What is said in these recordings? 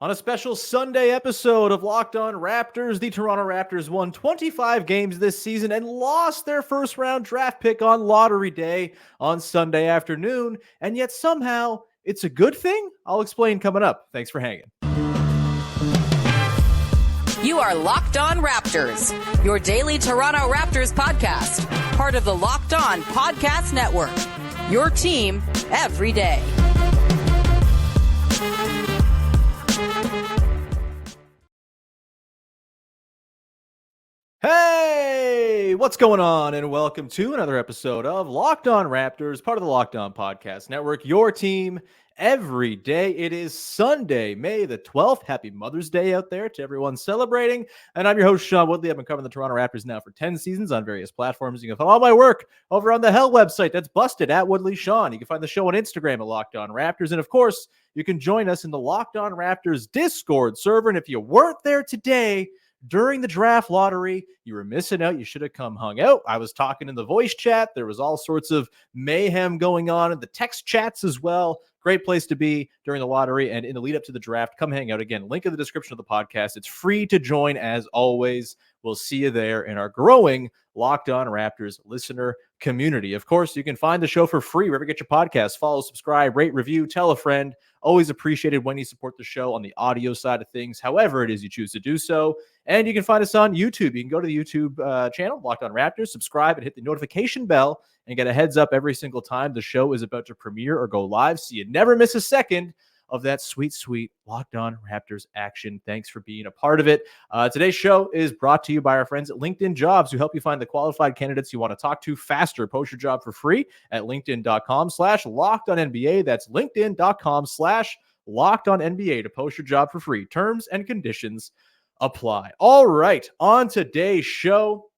On a special Sunday episode of Locked On Raptors, the Toronto Raptors won 25 games this season and lost their first round draft pick on lottery day on Sunday afternoon. And yet somehow it's a good thing? I'll explain coming up. Thanks for hanging. You are Locked On Raptors, your daily Toronto Raptors podcast, part of the Locked On Podcast Network. Your team every day. Hey, what's going on? And welcome to another episode of Locked On Raptors, part of the Locked On Podcast Network, your team every day. It is Sunday, May the 12th. Happy Mother's Day out there to everyone celebrating. And I'm your host, Sean Woodley. I've been covering the Toronto Raptors now for 10 seasons on various platforms. You can find all my work over on the Hell website. That's busted at Woodley Sean. You can find the show on Instagram at Locked On Raptors. And of course, you can join us in the Locked On Raptors Discord server. And if you weren't there today, during the draft lottery, you were missing out. You should have come hung out. I was talking in the voice chat. There was all sorts of mayhem going on in the text chats as well. Great place to be during the lottery and in the lead up to the draft. Come hang out again. Link in the description of the podcast. It's free to join as always. We'll see you there in our growing Locked On Raptors listener community. Of course, you can find the show for free wherever you get your podcasts. Follow, subscribe, rate, review, tell a friend. Always appreciated when you support the show on the audio side of things, however it is you choose to do so. And you can find us on YouTube. You can go to the YouTube channel, Locked On Raptors, subscribe and hit the notification bell and get a heads up every single time the show is about to premiere or go live, so you never miss a second of that sweet, sweet Locked On Raptors action. Thanks for being a part of it. Today's show is brought to you by our friends at LinkedIn Jobs, who help you find the qualified candidates you want to talk to faster. Post your job for free at linkedin.com/LockedOnNBA. That's linkedin.com/LockedOnNBA to post your job for free. Terms and conditions apply. All right, on today's show,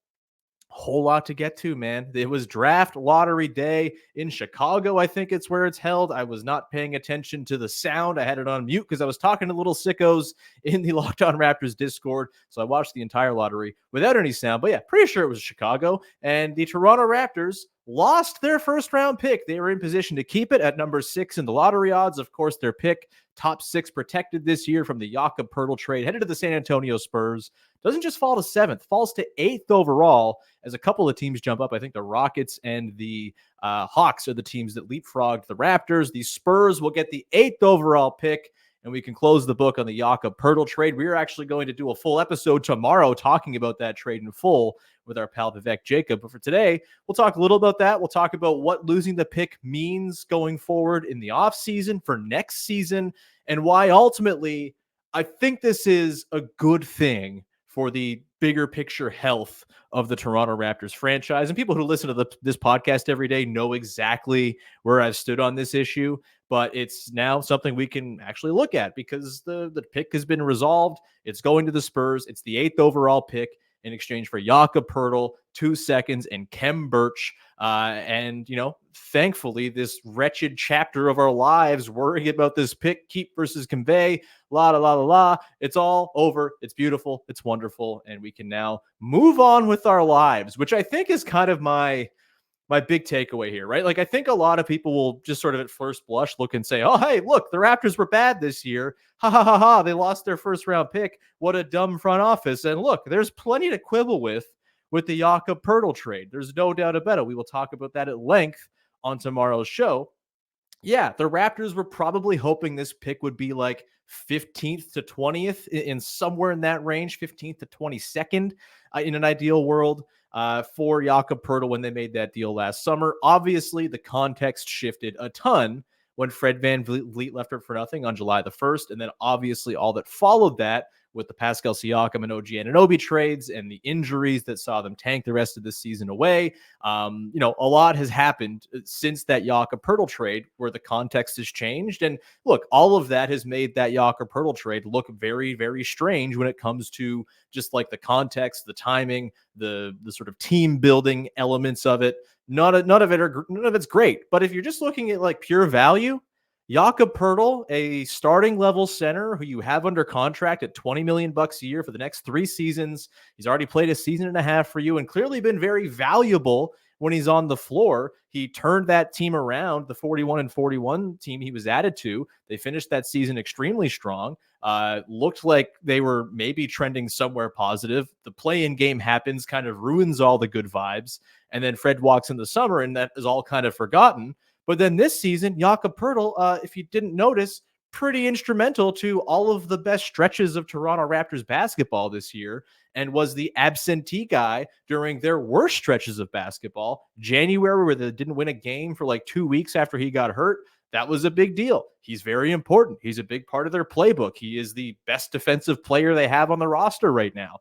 whole lot to get to, man. It was draft lottery day in Chicago. I think it's where it's held. I was not paying attention to the sound. I had it on mute because I was talking to little sickos in the Locked On Raptors Discord. So I watched the entire lottery without any sound. But yeah, pretty sure it was Chicago. And the Toronto Raptors lost their first round pick. They were in position to keep it at number 6 in the lottery odds. Of course, their pick, top 6 protected this year from the Jakob Poeltl trade, headed to the San Antonio Spurs. Doesn't just fall to 7th, falls to 8th overall as a couple of teams jump up. I think the Rockets and the Hawks are the teams that leapfrogged the Raptors. The Spurs will get the 8th overall pick, and we can close the book on the Jakob Poeltl trade. We are actually going to do a full episode tomorrow talking about that trade in full with our pal Vivek Jacob. But for today, we'll talk a little about that. We'll talk about what losing the pick means going forward in the offseason for next season, and why ultimately I think this is a good thing for the bigger picture health of the Toronto Raptors franchise. And people who listen to this podcast every day know exactly where I've stood on this issue, but it's now something we can actually look at because the pick has been resolved. It's going to the Spurs. It's the 8th overall pick in exchange for Jakob Poeltl, 2 seconds, and Khem Birch. And, you know, thankfully, this wretched chapter of our lives worrying about this pick, keep versus convey, it's all over. It's beautiful. It's wonderful. And we can now move on with our lives, which I think is kind of my big takeaway here, right? Like, I think a lot of people will just sort of at first blush look and say, oh, hey, look, the Raptors were bad this year. Ha ha ha ha. They lost their first round pick. What a dumb front office. And look, there's plenty to quibble with the Jakob Poeltl trade. There's no doubt about it. We will talk about that at length on tomorrow's show. Yeah, the Raptors were probably hoping this pick would be like 15th to 20th in somewhere in that range, 15th to 22nd in an ideal world for Jakob Poeltl when they made that deal last summer. Obviously, the context shifted a ton when Fred VanVleet left for nothing on July the 1st. And then obviously all that followed that with the Pascal Siakam and OG Anunoby trades and the injuries that saw them tank the rest of the season away. A lot has happened since that Jakob Poeltl trade where the context has changed. And look, all of that has made that Jakob Poeltl trade look very, very strange when it comes to just like the context, the timing, the sort of team building elements of it. None of it's great. But if you're just looking at like pure value, Jakob Poeltl, a starting level center who you have under contract at $20 million a year for the next 3 seasons. He's already played a season and a half for you and clearly been very valuable when he's on the floor. He turned that team around, the 41-41 team he was added to. They finished that season extremely strong. Looked like they were maybe trending somewhere positive. The play-in game happens, kind of ruins all the good vibes. And then Fred walks in the summer, and that is all kind of forgotten. But then this season, Jakob Poeltl, if you didn't notice, pretty instrumental to all of the best stretches of Toronto Raptors basketball this year, and was the absentee guy during their worst stretches of basketball. January, where they didn't win a game for like 2 weeks after he got hurt. That was a big deal. He's very important. He's a big part of their playbook. He is the best defensive player they have on the roster right now.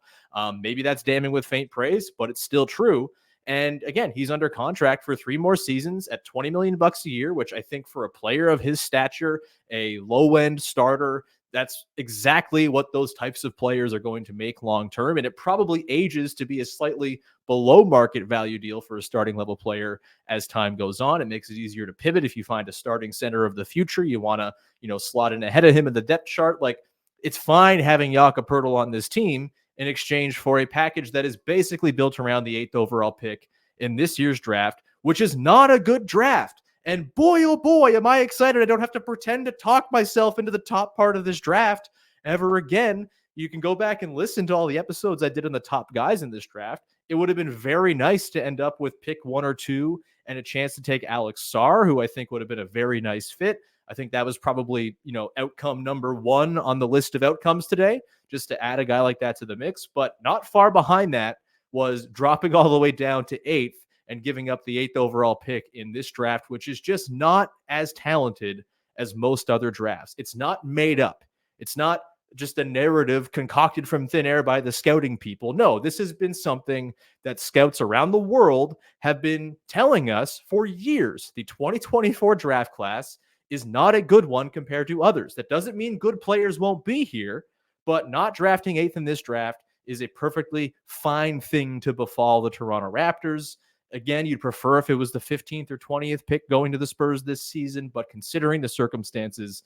Maybe that's damning with faint praise, but it's still true. And again, he's under contract for 3 more seasons at $20 million a year, which I think for a player of his stature, a low-end starter, that's exactly what those types of players are going to make long-term. And it probably ages to be a slightly below market value deal for a starting level player as time goes on. It makes it easier to pivot. If you find a starting center of the future, you want to, slot in ahead of him in the depth chart. Like, it's fine having Jakob Poeltl on this team in exchange for a package that is basically built around the 8th overall pick in this year's draft, which is not a good draft. And boy, oh boy, am I excited. I don't have to pretend to talk myself into the top part of this draft ever again. You can go back and listen to all the episodes I did on the top guys in this draft. It would have been very nice to end up with pick 1 or 2 and a chance to take Alex Sarr, who I think would have been a very nice fit. I think that was probably, outcome number 1 on the list of outcomes today, just to add a guy like that to the mix. But not far behind that was dropping all the way down to 8th and giving up the 8th overall pick in this draft, which is just not as talented as most other drafts. It's not made up. It's not just a narrative concocted from thin air by the scouting people. No, this has been something that scouts around the world have been telling us for years. The 2024 draft class is not a good one compared to others. That doesn't mean good players won't be here, but not drafting 8th in this draft is a perfectly fine thing to befall the Toronto Raptors. Again, you'd prefer if it was the 15th or 20th pick going to the Spurs this season, but considering the circumstances,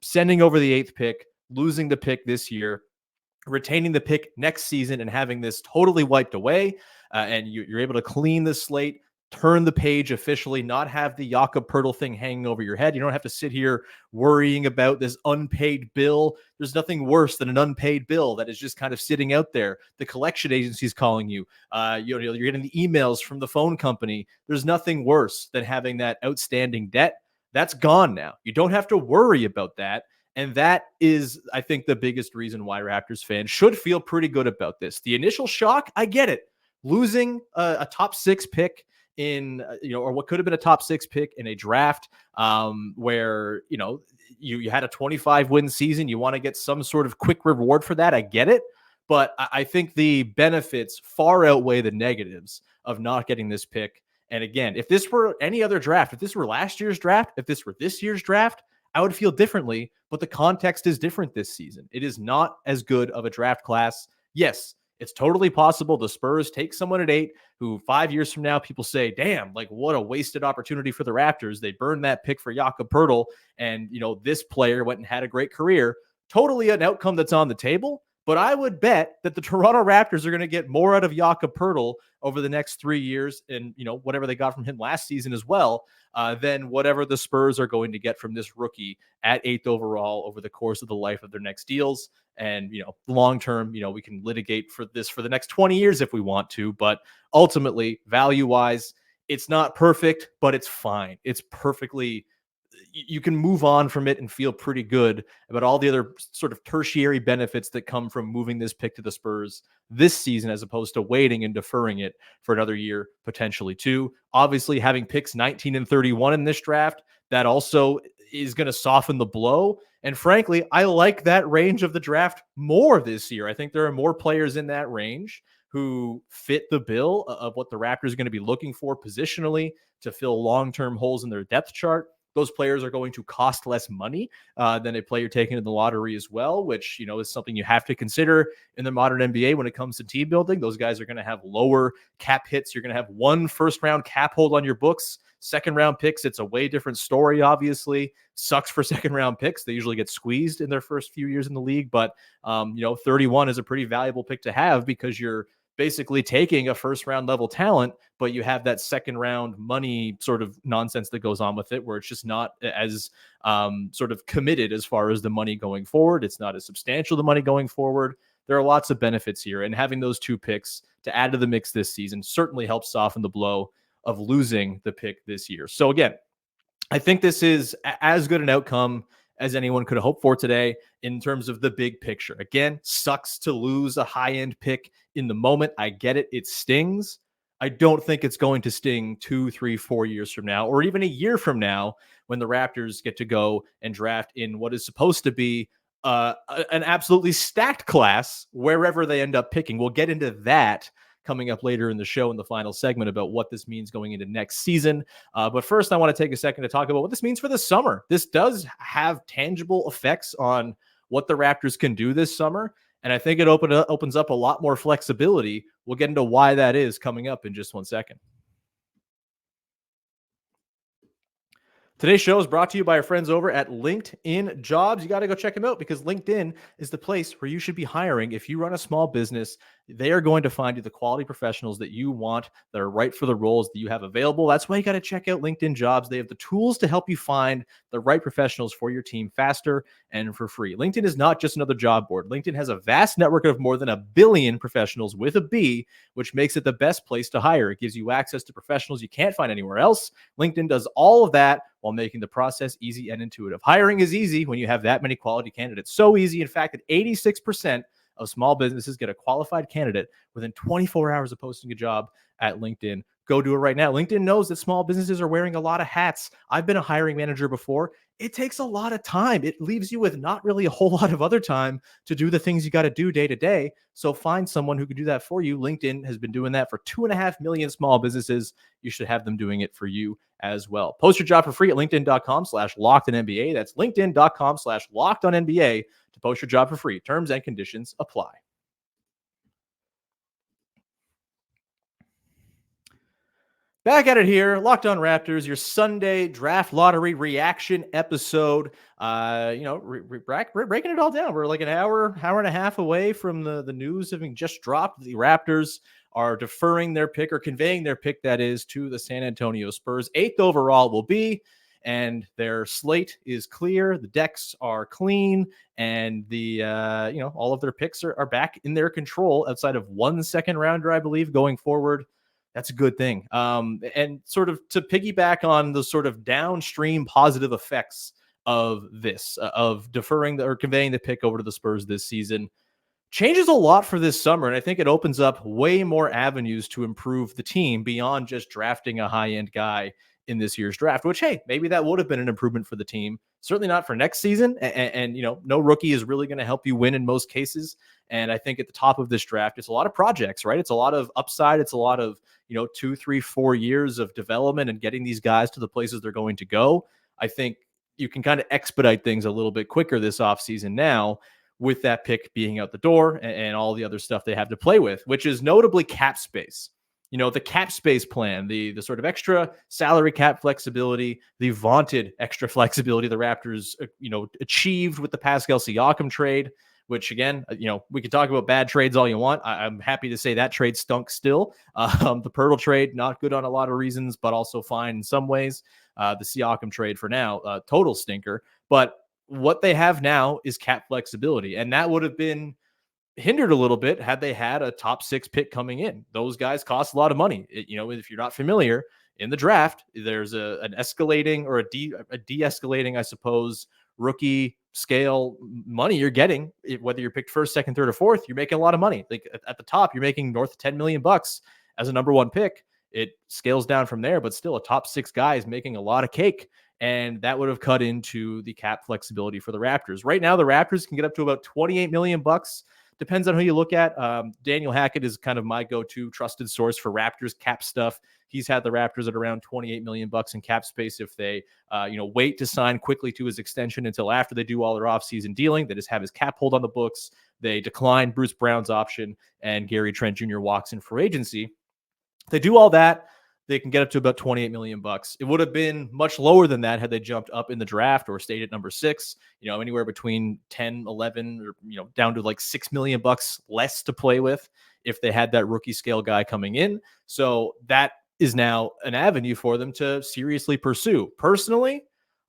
sending over the 8th pick, losing the pick this year, retaining the pick next season, and having this totally wiped away, and you're able to clean the slate, turn the page officially, not have the Jakob Poeltl thing hanging over your head. You don't have to sit here worrying about this unpaid bill. There's nothing worse than an unpaid bill that is just kind of sitting out there. The collection agency's calling you. You're getting the emails from the phone company. There's nothing worse than having that outstanding debt. That's gone now. You don't have to worry about that. And that is, I think, the biggest reason why Raptors fans should feel pretty good about this. The initial shock, I get it. Losing a top 6 pick in, or what could have been a top 6 pick in a draft where, you had a 25-win season. You want to get some sort of quick reward for that. I get it. But I think the benefits far outweigh the negatives of not getting this pick. And again, if this were any other draft, if this were last year's draft, if this were this year's draft, I would feel differently. But the context is different this season. It is not as good of a draft class. Yes, it's totally possible the Spurs take someone at 8 who 5 years from now, people say, damn, like what a wasted opportunity for the Raptors. They burned that pick for Jakob Poeltl, and, this player went and had a great career. Totally an outcome that's on the table. But I would bet that the Toronto Raptors are going to get more out of Jakob Poeltl over the next 3 years, and whatever they got from him last season as well, than whatever the Spurs are going to get from this rookie at 8th overall over the course of the life of their next deals. And long term, we can litigate for this for the next 20 years if we want to. But ultimately, value wise, it's not perfect, but it's fine. It's perfectly. You can move on from it and feel pretty good about all the other sort of tertiary benefits that come from moving this pick to the Spurs this season, as opposed to waiting and deferring it for another year, potentially too. Obviously, having picks 19 and 31 in this draft, that also is going to soften the blow. And frankly, I like that range of the draft more this year. I think there are more players in that range who fit the bill of what the Raptors are going to be looking for positionally to fill long-term holes in their depth chart. Those players are going to cost less money than a player taken in the lottery as well, which, is something you have to consider in the modern NBA when it comes to team building. Those guys are going to have lower cap hits. You're going to have 1 first-round cap hold on your books. Second-round picks, it's a way different story, obviously. Sucks for second-round picks. They usually get squeezed in their first few years in the league. But, 31 is a pretty valuable pick to have because you're basically taking a first round level talent, but you have that second round money sort of nonsense that goes on with it, where it's just not as sort of committed as far as the money going forward. It's not as substantial, the money going forward. There are lots of benefits here, and having those 2 picks to add to the mix this season certainly helps soften the blow of losing the pick this year. So again, I think this is as good an outcome as anyone could hope for today in terms of the big picture. Again, sucks to lose a high-end pick in the moment. I get it. It stings. I don't think it's going to sting 2, 3, 4 years from now, or even a year from now, when the Raptors get to go and draft in what is supposed to be an absolutely stacked class wherever they end up picking. We'll get into that coming up later in the show in the final segment about what this means going into next season. But first, I want to take a second to talk about what this means for the summer. This does have tangible effects on what the Raptors can do this summer, and I think it opens up a lot more flexibility. We'll get into why that is coming up in just 1 second. Today's show is brought to you by our friends over at LinkedIn Jobs. You got to go check them out, because LinkedIn is the place where you should be hiring. If you run a small business, they are going to find you the quality professionals that you want, that are right for the roles that you have available. That's why you got to check out LinkedIn Jobs. They have the tools to help you find the right professionals for your team faster and for free. LinkedIn is not just another job board. LinkedIn has a vast network of more than 1 billion professionals with a B, which makes it the best place to hire. It gives you access to professionals you can't find anywhere else. LinkedIn does all of that while making the process easy and intuitive. Hiring is easy when you have that many quality candidates. So easy, in fact, that 86% of small businesses get a qualified candidate within 24 hours of posting a job at LinkedIn. Go do it right now. LinkedIn knows that small businesses are wearing a lot of hats. I've been a hiring manager before. It takes a lot of time. It leaves you with not really a whole lot of other time to do the things you got to do day to day. So find someone who can do that for you. LinkedIn has been doing that for 2.5 million small businesses. You should have them doing it for you as well. Post your job for free at linkedin.com/lockedonnba. That's linkedin.com/lockedonnba to post your job for free. Terms and conditions apply. Back at it here, Locked On Raptors, your Sunday draft lottery reaction episode. Breaking it all down. We're like an hour and a half away from the news having just dropped. The Raptors are deferring their pick, or conveying their pick, that is, to the San Antonio Spurs. 8th overall will be, and their slate is clear. The decks are clean, and all of their picks are back in their control outside of 1 second rounder, I believe, going forward. That's a good thing. And sort of to piggyback on the sort of downstream positive effects of this, of deferring or conveying the pick over to the Spurs this season, changes a lot for this summer. And I think it opens up way more avenues to improve the team beyond just drafting a high-end guy in this year's draft, which, hey, maybe that would have been an improvement for the team. Certainly not for next season. And no rookie is really going to help you win in most cases. And I think at the top of this draft, it's a lot of projects, right? It's a lot of upside. It's a lot of, 2, 3, 4 years of development and getting these guys to the places they're going to go. I think you can kind of expedite things a little bit quicker this offseason now, with that pick being out the door and all the other stuff they have to play with, which is notably cap space. The cap space plan, the sort of extra salary cap flexibility, the vaunted extra flexibility the Raptors, achieved with the Pascal Siakam trade, which, again, we could talk about bad trades all you want. I'm happy to say that trade stunk still. The Poeltl trade, not good on a lot of reasons, but also fine in some ways. The Siakam trade for now, total stinker. But what they have now is cap flexibility, and that would have been hindered a little bit had they had a top 6 pick coming in. Those guys cost a lot of money. If you're not familiar, in the draft, there's an escalating or a de-escalating, I suppose, rookie scale money you're getting. Whether you're picked 1st, 2nd, 3rd, or 4th, you're making a lot of money. Like at the top, you're making north of $10 million as a number 1 pick. It scales down from there, but still a top 6 guy is making a lot of cake. And that would have cut into the cap flexibility for the Raptors. Right now, the Raptors can get up to about $28 million. Depends on who you look at. Daniel Hackett is kind of my go-to trusted source for Raptors cap stuff. He's had the Raptors at around $28 million in cap space if they, wait to sign quickly to his extension until after they do all their offseason dealing. They just have his cap hold on the books. They decline Bruce Brown's option, and Gary Trent Jr. walks in for agency. They do all that. they can get up to about 28 million bucks. It would have been much lower than that had they jumped up in the draft or stayed at number 6, anywhere between 10, 11, or, down to like 6 million bucks less to play with if they had that rookie scale guy coming in. So that is now an avenue for them to seriously pursue. Personally,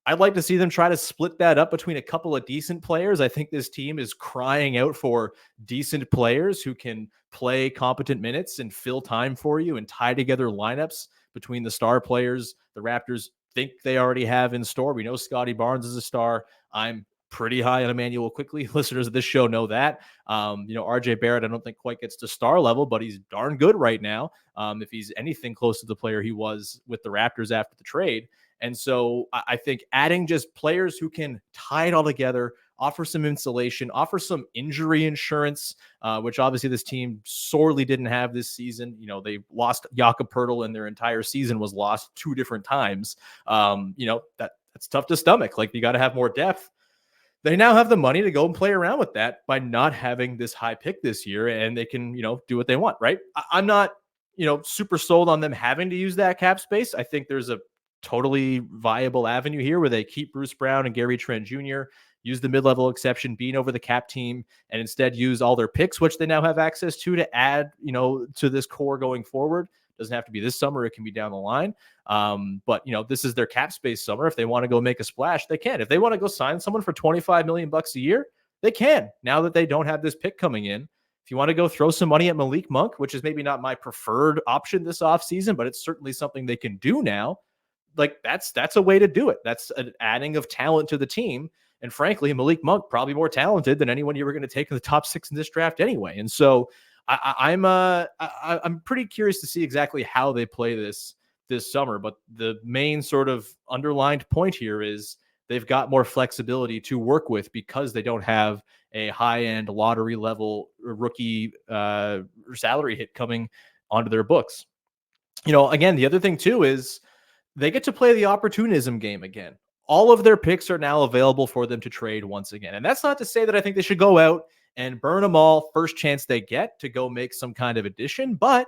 I'd like to see them try to split that up between a couple of decent players. I think this team is crying out for decent players who can play competent minutes and fill time for you and tie together lineups between the star players the Raptors think they already have in store. We know Scotty Barnes is a star. I'm pretty high on Emmanuel Quickly. Listeners of this show know that. RJ Barrett, I don't think quite gets to star level, but he's darn good right now. If he's anything close to the player he was with the Raptors after the trade. And so I think adding just players who can tie it all together, offer some insulation, offer some injury insurance, which obviously this team sorely didn't have this season. They lost Jakob Poeltl and their entire season was lost 2 different times. That's tough to stomach. Like, you got to have more depth. They now have the money to go and play around with that by not having this high pick this year, and they can, do what they want, right? I'm not, super sold on them having to use that cap space. I think there's a totally viable avenue here where they keep Bruce Brown and Gary Trent Jr., use the mid-level exception, being over the cap team, and instead use all their picks, which they now have access to add, to this core going forward. Doesn't have to be this summer. It can be down the line. But this is their cap space summer. If they want to go make a splash, they can. If they want to go sign someone for 25 million bucks a year, they can, now that they don't have this pick coming in. If you want to go throw some money at Malik Monk, which is maybe not my preferred option this offseason, but it's certainly something they can do now. Like, that's a way to do it. That's an adding of talent to the team. And frankly, Malik Monk probably more talented than anyone you were going to take in the top 6 in this draft anyway. And so I'm pretty curious to see exactly how they play this summer. But the main sort of underlined point here is they've got more flexibility to work with because they don't have a high-end lottery level rookie salary hit coming onto their books. Again, the other thing too is they get to play the opportunism game again. All of their picks are now available for them to trade once again. And that's not to say that I think they should go out and burn them all first chance they get to go make some kind of addition, but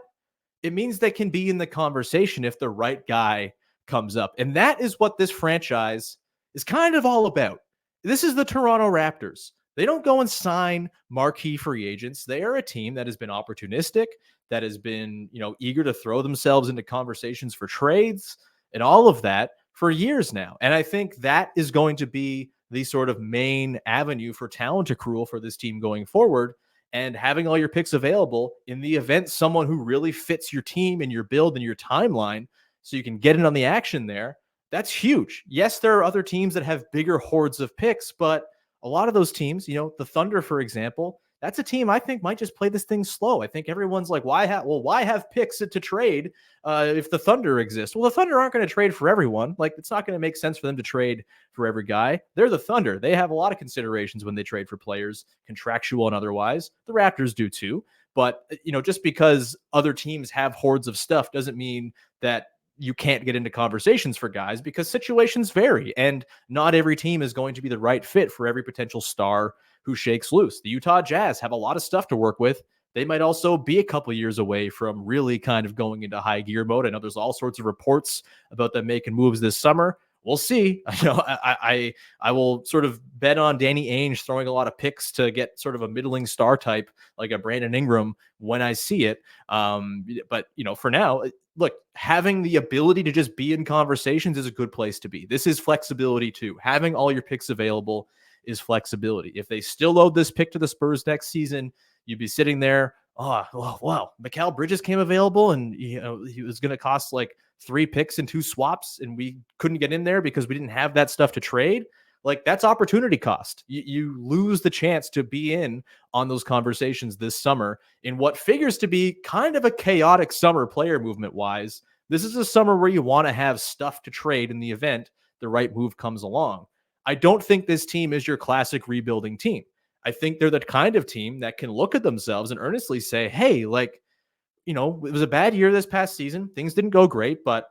it means they can be in the conversation if the right guy comes up. And that is what this franchise is kind of all about. This is the Toronto Raptors. They don't go and sign marquee free agents. They are a team that has been opportunistic, that has been, eager to throw themselves into conversations for trades and all of that for years now. And I think that is going to be the sort of main avenue for talent accrual for this team going forward, and having all your picks available in the event someone who really fits your team and your build and your timeline so you can get in on the action there. That's huge. Yes, there are other teams that have bigger hordes of picks, but a lot of those teams, the Thunder, for example, that's a team I think might just play this thing slow. I think everyone's like, why have picks to trade if the Thunder exists? Well, the Thunder aren't going to trade for everyone. Like, it's not going to make sense for them to trade for every guy. They're the Thunder. They have a lot of considerations when they trade for players, contractual and otherwise. The Raptors do too. But, just because other teams have hordes of stuff doesn't mean that you can't get into conversations for guys, because situations vary and not every team is going to be the right fit for every potential star who shakes loose. The Utah Jazz have a lot of stuff to work with. They might also be a couple years away from really kind of going into high gear mode. I know there's all sorts of reports about them making moves this summer. We'll see. I will sort of bet on Danny Ainge throwing a lot of picks to get sort of a middling star type like a Brandon Ingram when I see it. But for now, look, having the ability to just be in conversations is a good place to be. This is flexibility too. Having all your picks available is flexibility. If they still load this pick to the Spurs next season, you'd be sitting there, wow, Mikal Bridges came available and he was going to cost like 3 picks and 2 swaps, and we couldn't get in there because we didn't have that stuff to trade. Like, that's opportunity cost. You lose the chance to be in on those conversations this summer in what figures to be kind of a chaotic summer player movement wise. This is a summer where you want to have stuff to trade in the event the right move comes along. I don't think this team is your classic rebuilding team. I think they're the kind of team that can look at themselves and earnestly say, hey, it was a bad year this past season. Things didn't go great, but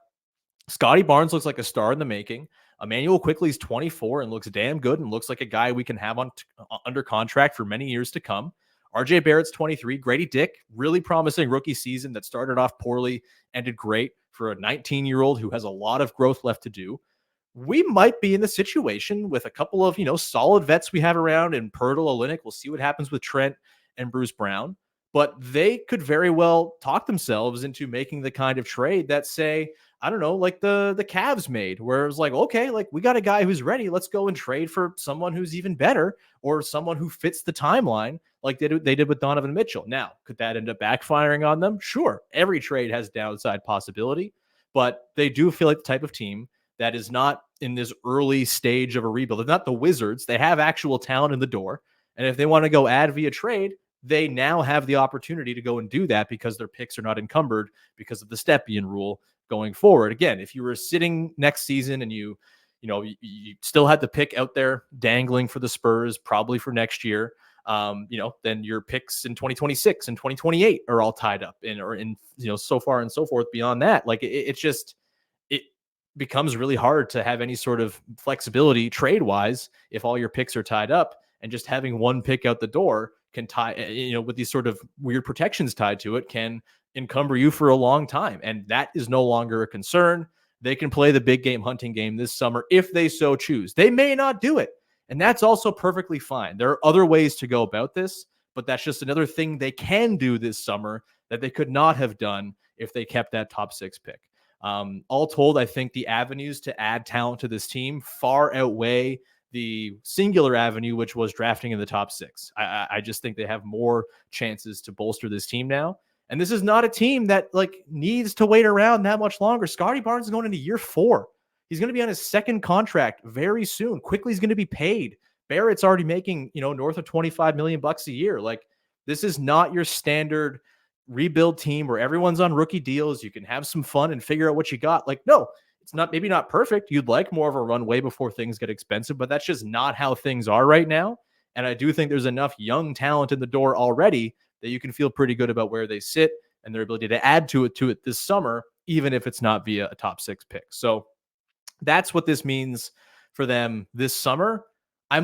Scotty Barnes looks like a star in the making. Emmanuel Quickly's 24 and looks damn good and looks like a guy we can have under contract for many years to come. RJ Barrett's 23. Grady Dick, really promising rookie season that started off poorly, ended great. for a 19-year-old who has a lot of growth left to do, we might be in the situation with a couple of, solid vets we have around and Poeltl, Olynyk. We'll see what happens with Trent and Bruce Brown, but they could very well talk themselves into making the kind of trade that, say, I don't know, like the Cavs made, where it was like, okay, like we got a guy who's ready. Let's go and trade for someone who's even better or someone who fits the timeline like they did with Donovan Mitchell. Now, could that end up backfiring on them? Sure. Every trade has downside possibility, but they do feel like the type of team that is not in this early stage of a rebuild. They're not the Wizards. They have actual talent in the door. And if they want to go add via trade, they now have the opportunity to go and do that because their picks are not encumbered because of the Stepien rule going forward. Again, if you were sitting next season and you still had the pick out there dangling for the Spurs, probably for next year, then your picks in 2026 and 2028 are all tied up in so far and so forth beyond that. Like it becomes really hard to have any sort of flexibility trade wise if all your picks are tied up, and just having one pick out the door can tie, with these sort of weird protections tied to it, can encumber you for a long time. And that is no longer a concern. They can play the big game hunting game this summer if they so choose. They may not do it, and that's also perfectly fine. There are other ways to go about this, but that's just another thing they can do this summer that they could not have done if they kept that top 6 pick. All told, I think the avenues to add talent to this team far outweigh the singular avenue, which was drafting in the top 6. I just think they have more chances to bolster this team now. And this is not a team that needs to wait around that much longer. Scottie Barnes is going into year 4. He's going to be on his second contract very soon. Quickly, he's going to be paid. Barrett's already making, north of $25 million a year. This is not your standard rebuild team where everyone's on rookie deals. You can have some fun and figure out what you got. No, it's maybe not perfect. You'd like more of a runway before things get expensive, but that's just not how things are right now. And I do think there's enough young talent in the door already that you can feel pretty good about where they sit and their ability to add to it this summer, even if it's not via a top 6 pick. So that's what this means for them this summer. I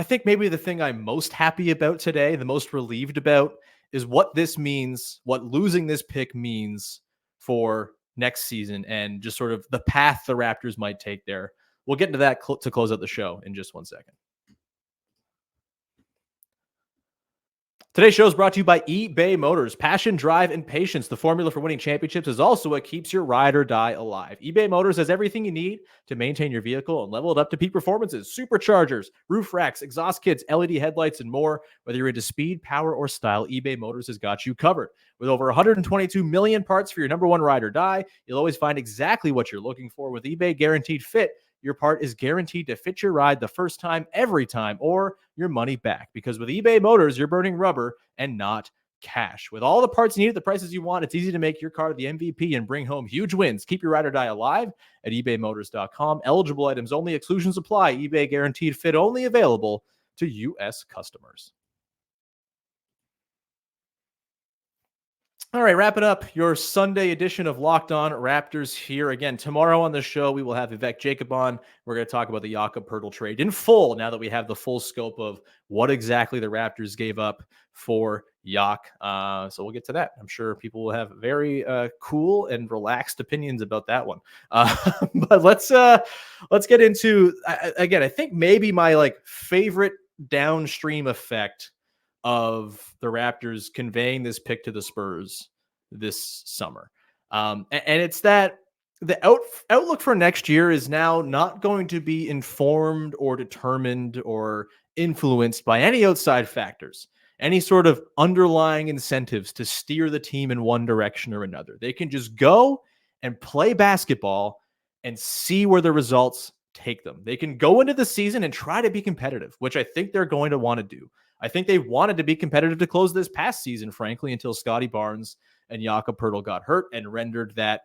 think maybe the thing I'm most happy about today, the most relieved about, is what this means, what losing this pick means for next season and just sort of the path the Raptors might take there. We'll get into that to close out the show in just 1 second. Today's show is brought to you by eBay Motors. Passion, drive, and patience. The formula for winning championships is also what keeps your ride or die alive. eBay Motors has everything you need to maintain your vehicle and level it up to peak performances. Superchargers, roof racks, exhaust kits, LED headlights, and more. Whether you're into speed, power, or style, eBay Motors has got you covered. With over 122 million parts for your number one ride or die, you'll always find exactly what you're looking for. With eBay Guaranteed Fit, your part is guaranteed to fit your ride the first time, every time, or your money back. Because with eBay Motors, you're burning rubber and not cash. With all the parts you need at the prices you want, it's easy to make your car the MVP and bring home huge wins. Keep your ride or die alive at ebaymotors.com. Eligible items only. Exclusions apply. eBay Guaranteed Fit only available to U.S. customers. All right, wrapping up your Sunday edition of Locked On Raptors here. Again, tomorrow on the show, we will have Vivek Jacob on. We're going to talk about the Jakob Poeltl trade in full now that we have the full scope of what exactly the Raptors gave up for Jak. So we'll get to that. I'm sure people will have very cool and relaxed opinions about that one. But let's get into, again, I think maybe my favorite downstream effect of the Raptors conveying this pick to the Spurs this summer. And it's that the outlook for next year is now not going to be informed or determined or influenced by any outside factors, any sort of underlying incentives to steer the team in one direction or another. They can just go and play basketball and see where the results take them. They can go into the season and try to be competitive, which I think they're going to want to do. I think they wanted to be competitive to close this past season, frankly, until Scottie Barnes and Jakob Poeltl got hurt and rendered that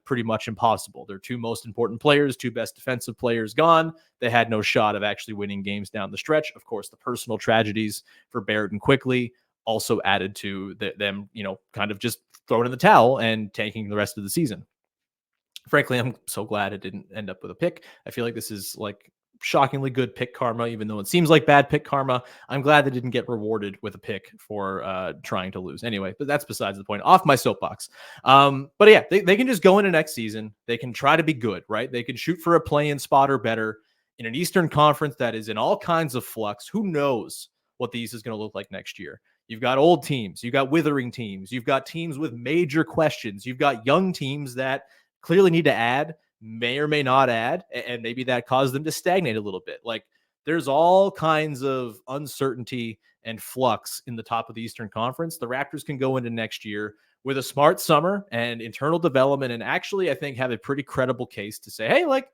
pretty much impossible. Their two most important players, two best defensive players gone. They had no shot of actually winning games down the stretch. Of course, the personal tragedies for Barrett and Quickly also added to them, kind of just throwing in the towel and tanking the rest of the season. Frankly, I'm so glad it didn't end up with a pick. I feel like this is shockingly good pick karma, even though it seems like bad pick karma. I'm glad they didn't get rewarded with a pick for trying to lose. Anyway, but that's besides the point. Off my soapbox. But yeah, they can just go into next season. They can try to be good, right? They can shoot for a play-in spot or better in an Eastern Conference that is in all kinds of flux. Who knows what the East is going to look like next year? You've got old teams. You've got withering teams. You've got teams with major questions. You've got young teams that clearly need to add, may or may not add, and maybe that caused them to stagnate a little bit. Like, there's all kinds of uncertainty and flux in the top of the Eastern Conference. The Raptors can go into next year with a smart summer and internal development, and actually, I think, have a pretty credible case to say, hey, like,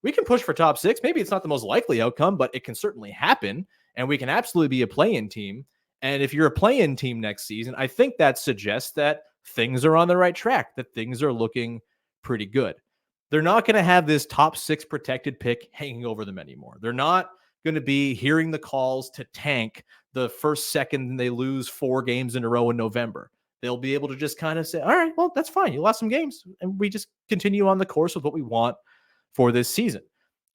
we can push for top 6. Maybe it's not the most likely outcome, but it can certainly happen, and we can absolutely be a play-in team. And if you're a play-in team next season, I think that suggests that things are on the right track, that things are looking pretty good. They're not going to have this top 6 protected pick hanging over them anymore. They're not going to be hearing the calls to tank the first second they lose 4 games in a row in November. They'll be able to just kind of say, all right, well, that's fine. You lost some games, and we just continue on the course with what we want for this season.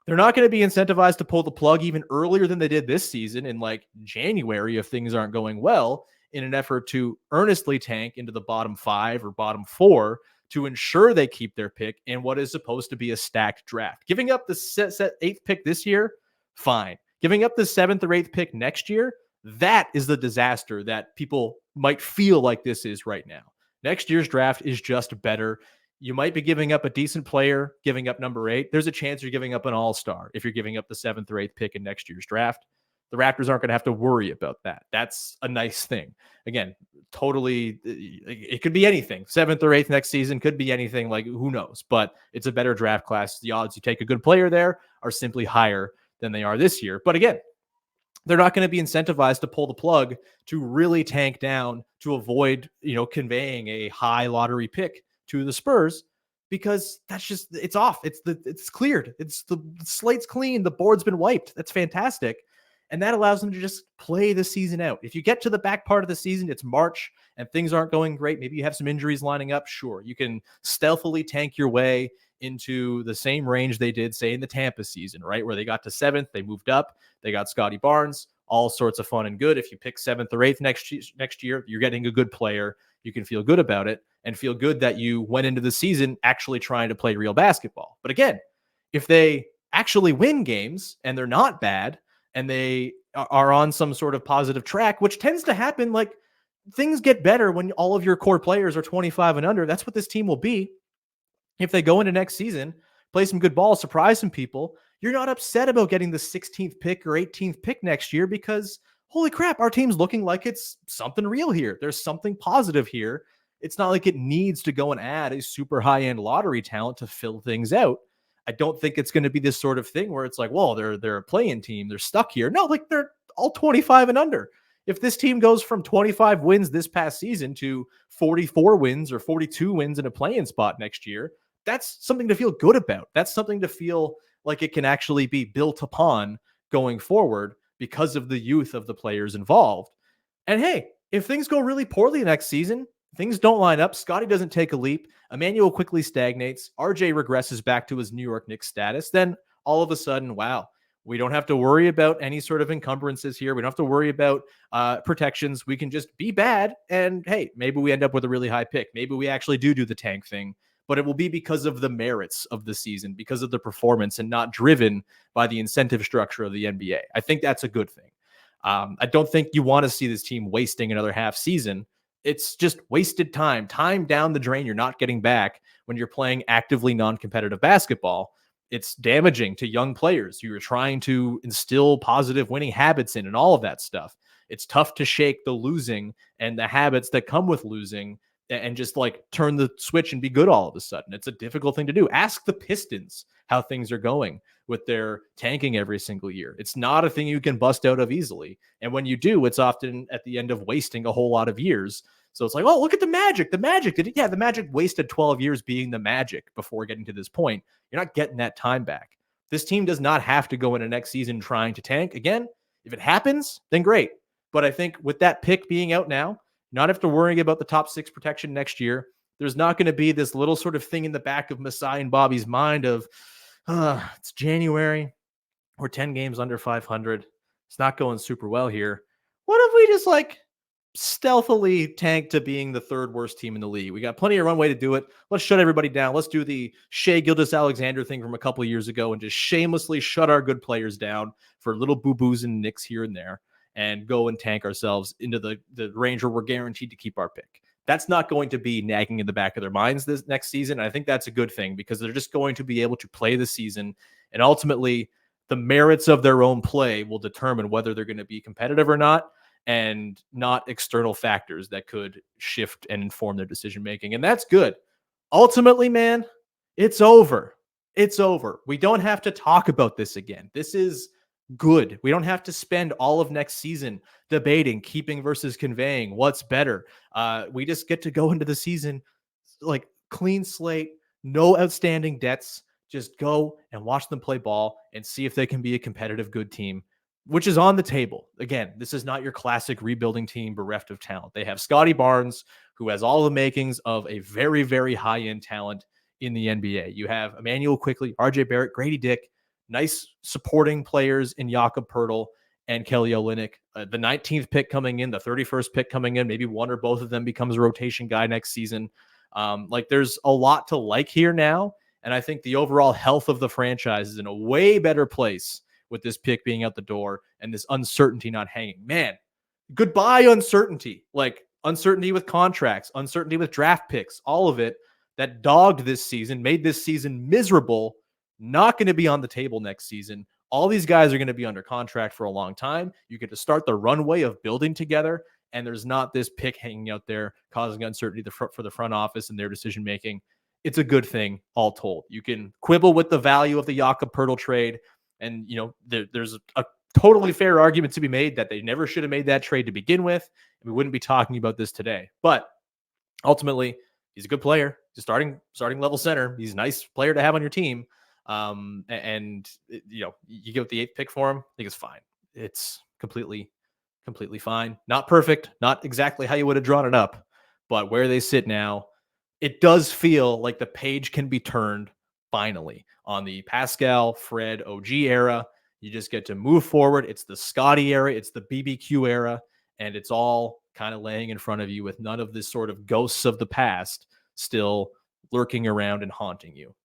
They're not going to be incentivized to pull the plug even earlier than they did this season in like January if things aren't going well, in an effort to earnestly tank into the bottom 5 or bottom 4 to ensure they keep their pick in what is supposed to be a stacked draft. Giving up the set 8th pick this year, fine. Giving up the 7th or 8th pick next year, that is the disaster that people might feel like this is right now. Next year's draft is just better. You might be giving up a decent player, giving up number 8. There's a chance you're giving up an all-star if you're giving up the 7th or 8th pick in next year's draft. The Raptors aren't going to have to worry about that. That's a nice thing. Again, totally, it could be anything. 7th or 8th next season could be anything, like who knows, but it's a better draft class. The odds you take a good player there are simply higher than they are this year. But again, they're not going to be incentivized to pull the plug to really tank down to avoid, conveying a high lottery pick to the Spurs, because that's just, it's off. It's cleared. The slate's clean. The board's been wiped. That's fantastic. And that allows them to just play the season out. If you get to the back part of the season, it's March and things aren't going great. Maybe you have some injuries lining up. Sure, you can stealthily tank your way into the same range they did, say, in the Tampa season, right? Where they got to 7th, they moved up, they got Scotty Barnes, all sorts of fun and good. If you pick 7th or 8th next year, you're getting a good player. You can feel good about it and feel good that you went into the season actually trying to play real basketball. But again, if they actually win games and they're not bad and they are on some sort of positive track, which tends to happen, like things get better when all of your core players are 25 and under. That's what this team will be. If they go into next season, play some good ball, surprise some people, you're not upset about getting the 16th pick or 18th pick next year because, holy crap, our team's looking like it's something real here. There's something positive here. It's not like it needs to go and add a super high-end lottery talent to fill things out. I don't think it's going to be this sort of thing where it's like, well, they're a play-in team. They're stuck here. No, like they're all 25 and under. If this team goes from 25 wins this past season to 44 wins or 42 wins in a play-in spot next year, that's something to feel good about. That's something to feel like it can actually be built upon going forward because of the youth of the players involved. And hey, if things go really poorly next season, things don't line up, Scotty doesn't take a leap, Emmanuel quickly stagnates, RJ regresses back to his New York Knicks status, then all of a sudden, wow, we don't have to worry about any sort of encumbrances here. We don't have to worry about protections. We can just be bad. And hey, maybe we end up with a really high pick. Maybe we actually do the tank thing, but it will be because of the merits of the season, because of the performance and not driven by the incentive structure of the NBA. I think that's a good thing. I don't think you want to see this team wasting another half season. It's just wasted time down the drain you're not getting back when you're playing actively non-competitive basketball. It's damaging to young players who are trying to instill positive winning habits in and all of that stuff. It's tough to shake the losing and the habits that come with losing and just like turn the switch and be good all of a sudden. It's a difficult thing to do. Ask the Pistons how things are going with their tanking every single year. It's not a thing you can bust out of easily. And when you do, it's often at the end of wasting a whole lot of years. So it's like, oh, look at the Magic. The Magic did it. Yeah, the Magic wasted 12 years being the Magic before getting to this point. You're not getting that time back. This team does not have to go into next season trying to tank. Again, if it happens, then great. But I think with that pick being out now, not have to worry about the top 6 protection next year. There's not going to be this little sort of thing in the back of Masai and Bobby's mind of, it's January. We're 10 games under 500. It's not going super well here. What if we just like stealthily tank to being the third worst team in the league? We got plenty of runway to do it. Let's shut everybody down. Let's do the Shea Gilgeous-Alexander thing from a couple of years ago and just shamelessly shut our good players down for little boo-boos and nicks here and there and go and tank ourselves into the range where we're guaranteed to keep our pick. That's not going to be nagging in the back of their minds this next season. And I think that's a good thing because they're just going to be able to play the season, and ultimately the merits of their own play will determine whether they're going to be competitive or not, and not external factors that could shift and inform their decision making. And that's good. Ultimately, man, it's over. It's over. We don't have to talk about this again. This is good. We don't have to spend all of next season debating keeping versus conveying what's better. We just get to go into the season like clean slate, no outstanding debts. Just go and watch them play ball and see if they can be a competitive, good team, which is on the table. Again, this is not your classic rebuilding team bereft of talent. They have Scotty Barnes, who has all the makings of a very, very high-end talent in the NBA. You have Emmanuel Quickley, RJ Barrett, Grady Dick, nice supporting players in Jakob Poeltl and Kelly Olynyk. The 19th pick coming in, the 31st pick coming in, maybe one or both of them becomes a rotation guy next season. There's a lot to like here now. And I think the overall health of the franchise is in a way better place with this pick being out the door and this uncertainty not hanging. Man, goodbye uncertainty. Like uncertainty with contracts, uncertainty with draft picks, all of it that dogged this season, made this season miserable, not going to be on the table next season. All these guys are going to be under contract for a long time. You get to start the runway of building together, and there's not this pick hanging out there causing uncertainty for the front office and their decision making. It's a good thing, all told. You can quibble with the value of the Jakob Poeltl trade, and there's a totally fair argument to be made that they never should have made that trade to begin with. We wouldn't be talking about this today. But ultimately, he's a good player. He's a starting level center. He's a nice player to have on your team. You give the 8th pick for him. I think it's fine. It's completely fine. Not perfect. Not exactly how you would have drawn it up, but where they sit now, it does feel like the page can be turned finally on the Pascal, Fred, OG era. You just get to move forward. It's the Scotty era. It's the BBQ era. And it's all kind of laying in front of you with none of this sort of ghosts of the past still lurking around and haunting you.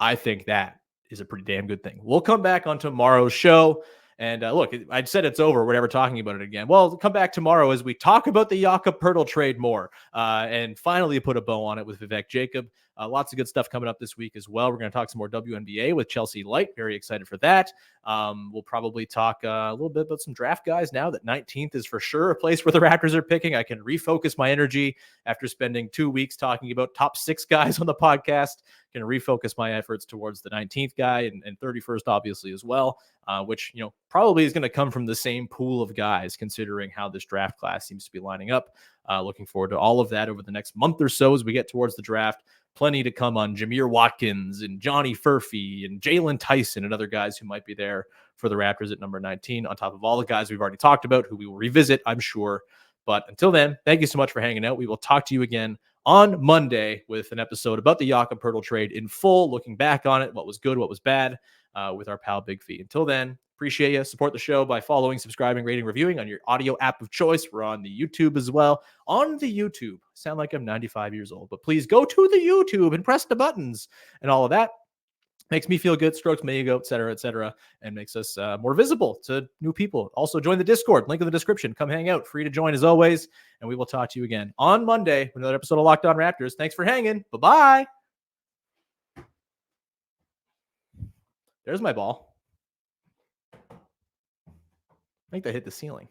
I think that is a pretty damn good thing. We'll come back on tomorrow's show. And look, I said it's over. We're never talking about it again. Well, come back tomorrow as we talk about the Jakob Poeltl trade more and finally put a bow on it with Vivek Jacob. Lots of good stuff coming up this week as well. We're going to talk some more WNBA with Chelsea Light. Very excited for that. We'll probably talk a little bit about some draft guys now that 19th is for sure a place where the Raptors are picking. I can refocus my energy after spending 2 weeks talking about top 6 guys on the podcast. Can refocus my efforts towards the 19th guy and 31st, obviously, as well, which, probably is going to come from the same pool of guys, considering how this draft class seems to be lining up. Looking forward to all of that over the next month or so as we get towards the draft. Plenty to come on Jameer Watkins and Johnny Furphy and Jalen Tyson and other guys who might be there for the Raptors at number 19, on top of all the guys we've already talked about, who we will revisit, I'm sure. But until then, thank you so much for hanging out. We will talk to you again on Monday with an episode about the Jakob Poeltl trade in full, looking back on it, what was good, what was bad, with our pal Big Fee. Until then, appreciate you. Support the show by following, subscribing, rating, reviewing on your audio app of choice. We're on the YouTube as well. On the YouTube, sound like I'm 95 years old, but please go to the YouTube and press the buttons and all of that. Makes me feel good, strokes my ego, et cetera, and makes us more visible to new people. Also, join the Discord. Link in the description. Come hang out. Free to join as always. And we will talk to you again on Monday with another episode of Locked On Raptors. Thanks for hanging. Bye-bye. There's my ball. I think that hit the ceiling.